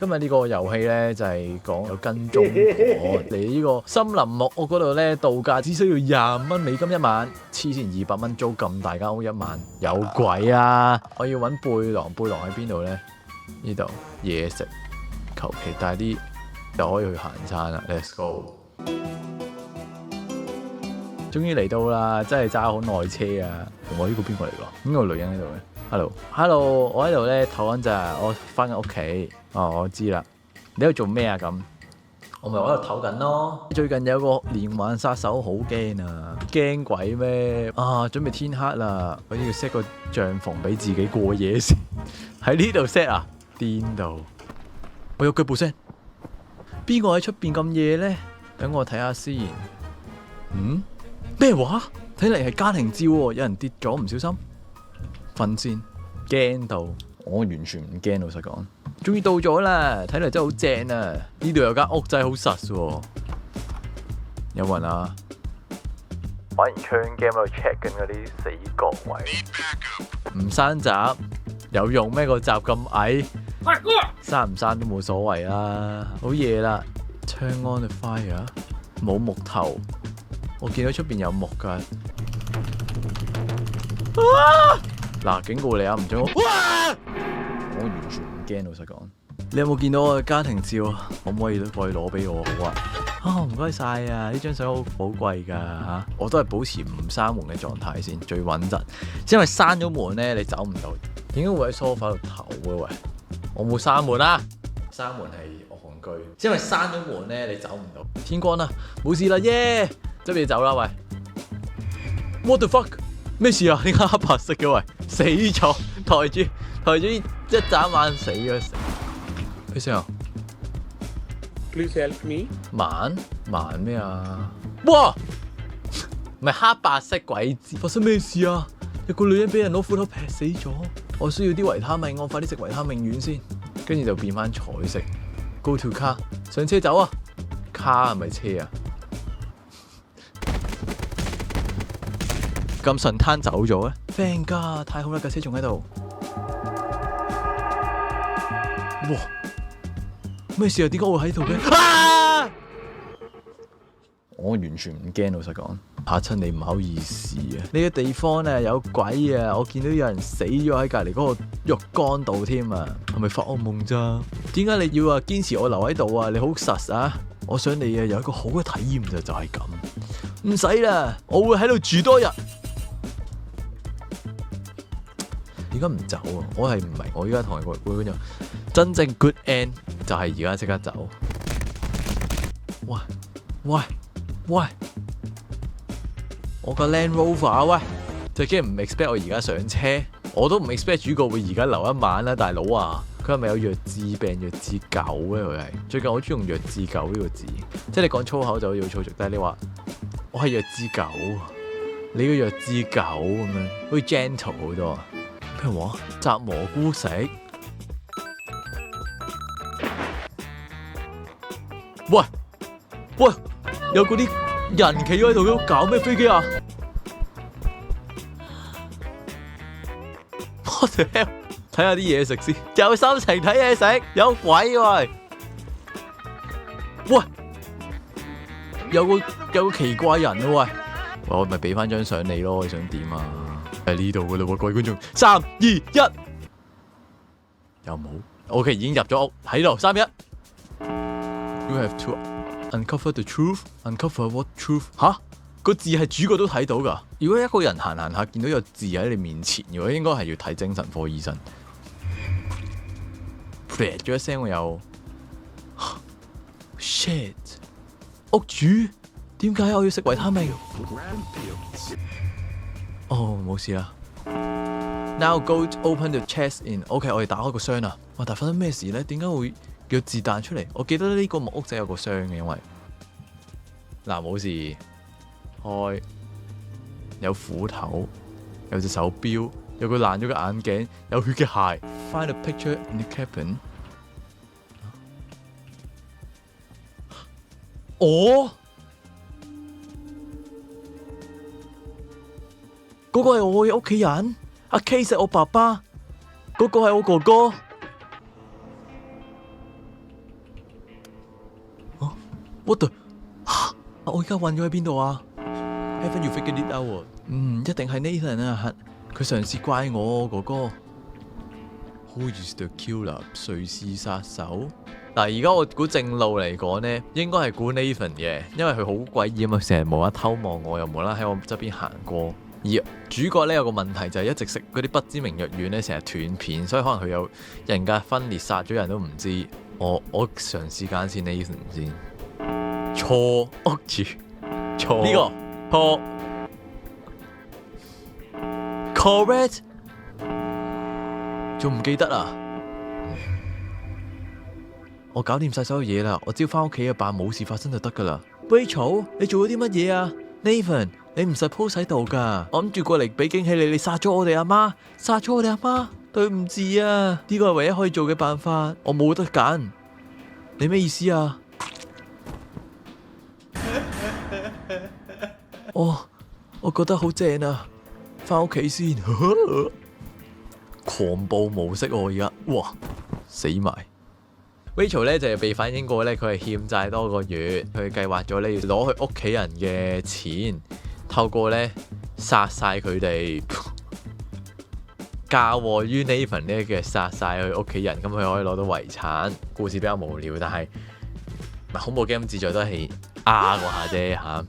今日呢個遊戲咧就係講有跟蹤我嚟呢個森林木屋嗰度咧度假，只需要$20一晚，黐線200蚊租咁大間屋一晚，有鬼啊！我要揾背囊，背囊喺邊度咧？呢度嘢食，求其帶啲就可以去行山啦。Let's go！ 終於嚟到啦，真係揸好耐車啊！我呢個邊個嚟㗎？邊個女人喺度嘅？Hello， 我喺度咧唞緊咋，我翻緊屋企。哦，我知啦。你喺度做咩啊？咁我咪喺度唞緊咯。最近有個連環殺手好驚啊！驚鬼咩？啊，準備天黑啦，我要 set 個帳篷俾自己過夜先。喺呢度 set 啊？癲到！我有腳步聲。邊個喺出邊咁夜咧？等我睇下先。咩話？睇嚟係家庭照喎，有人跌咗，唔小心。瞓先，驚到我完全唔驚，老實講。終於到咗啦，睇嚟真係好正啊！呢度有間屋仔好實喎。有冇人啊？玩完槍 game 喺度 check 緊嗰啲死角位。唔閂閘有用咩？個閘咁矮，閂唔閂都冇所謂啦。好夜啦，槍 on the fire， 冇木頭。我見到出邊有木㗎。嗱，警告你啊，唔准我完全唔驚，老實講。你有冇見到我嘅家庭照啊？可唔可以都過去攞俾我好啊？唔該晒啊！呢張相好寶貴㗎嚇，我都係保持唔閂門嘅狀態先，最穩陣。因為閂咗門咧，你走唔到。點解會喺梳化度唞嘅喂？我冇閂門啊！閂門係我恐懼。因為閂咗門咧，你走唔到。天光啦，冇事啦耶！執嘢走啦喂 ！What the fuck？ 咩事啊？點解黑白色嘅喂？死咗，抬住一眨眼死咗。咩聲啊 Please help me。慢咩啊？哇！咪黑白色鬼字，發生咩事啊？有個女人俾人攞斧頭劈死咗。我需要啲維他命，我快啲食維他命丸先。跟住就變翻彩色。Go to car， 上車走啊！卡係咪車啊？咁順攤走咗咧 ？Thank God， 太好啦！架車仲喺度。哇！咩事啊？點解會喺度嘅？啊！我完全唔驚，老實講，嚇親你唔好意思啊！呢個地方咧有鬼啊！我見到有人死咗喺隔離嗰個浴缸度添啊！係咪發惡夢咋？點解你要堅持我留喺度啊？你好實啊！我想你有一個好嘅體驗就係咁。唔使啦，我會喺度住多日。點解唔走啊？我係唔明。我依家同你講嗰種真正 good end 就係而家即刻走。喂！我個 Land Rover 喂，最驚唔 expect 我而家上車，我都唔 expect 主角會而家留一晚啦，大佬啊！佢係咪有弱智病、弱智狗咧？佢係最近好中意用弱智狗呢個字，即係你講粗口就好似好粗俗，但係你話我係弱智狗，你個弱智狗咁樣，好似 gentle 好多啊！咩話？摘蘑菇食？喂！有嗰啲人企咗喺度，搞咩飛機啊 ？What the hell？ 睇下啲嘢食先，有心情睇嘢食，有鬼喂！喂，有個奇怪人啊喂！我咪俾翻張相你咯，你想點啊？喺呢度噶啦喎，各位觀眾，3、2、1，有冇 ？OK， 已經入咗屋，喺度3、1。You have to uncover the truth. Uncover what truth？ 吓？個字係主角都睇到噶。如果一個人行下見到有字喺你面前，如果應該係要睇精神科醫生。噥咗一聲，我又 shit。屋主，點解我要食維他命？哦，冇事啦。Now go open the chest in。OK， 我哋打開個箱啦。哇！但係發生咩事咧？點解會有字彈出嚟？我記得呢個木屋仔有個箱嘅，因為嗱冇事。開有斧頭，有隻手錶，有個爛咗嘅眼鏡，有血嘅鞋。Find a picture in the cabin。哦，嗰個係我嘅屋企人，阿 K 係我爸爸，嗰個係我哥哥。What the？我而家暈咗喺邊度啊 ？Haven't you figured it out？一定係 Nathan 啊！佢嘗試怪我哥哥。Who is the killer？ 誰是殺手？嗱，而家我估正路嚟講呢，應該係估 Nathan 嘅，因為佢好詭異啊嘛，成日無啦啦偷望我，又無啦喺我側邊行過。而主角呢，有個問題就係一直食嗰啲不知名藥丸呢，成日斷片，所以可能佢有人格分裂，殺咗人都唔知。我嘗試揀先 Nathan 先。錯，屋住錯呢個錯 correct， 仲唔記得啊？我搞掂晒所有嘢啦，我只要翻屋企啊，扮冇事發生就得噶啦。Rachel， 你做咗啲乜嘢啊 ？Nathan， 你唔實 post 喺度噶，我諗住過嚟俾驚喜你，你殺咗我哋阿媽，殺咗我哋阿媽，對唔住啊！呢個係唯一可以做嘅辦法，我冇得揀。你咩意思啊？我覺得好正啊，翻屋企先。狂暴模式我而家，哇死埋！Rachel 咧就係被反映過咧，佢係欠債多個月，佢計劃咗咧要攞佢屋企人嘅錢，透過咧殺晒佢哋，嫁禍於 Nathan 咧嘅殺晒佢屋企人，咁佢可以攞到遺產。故事比較無聊，但係恐怖 game 自在都係嗰下啫嚇。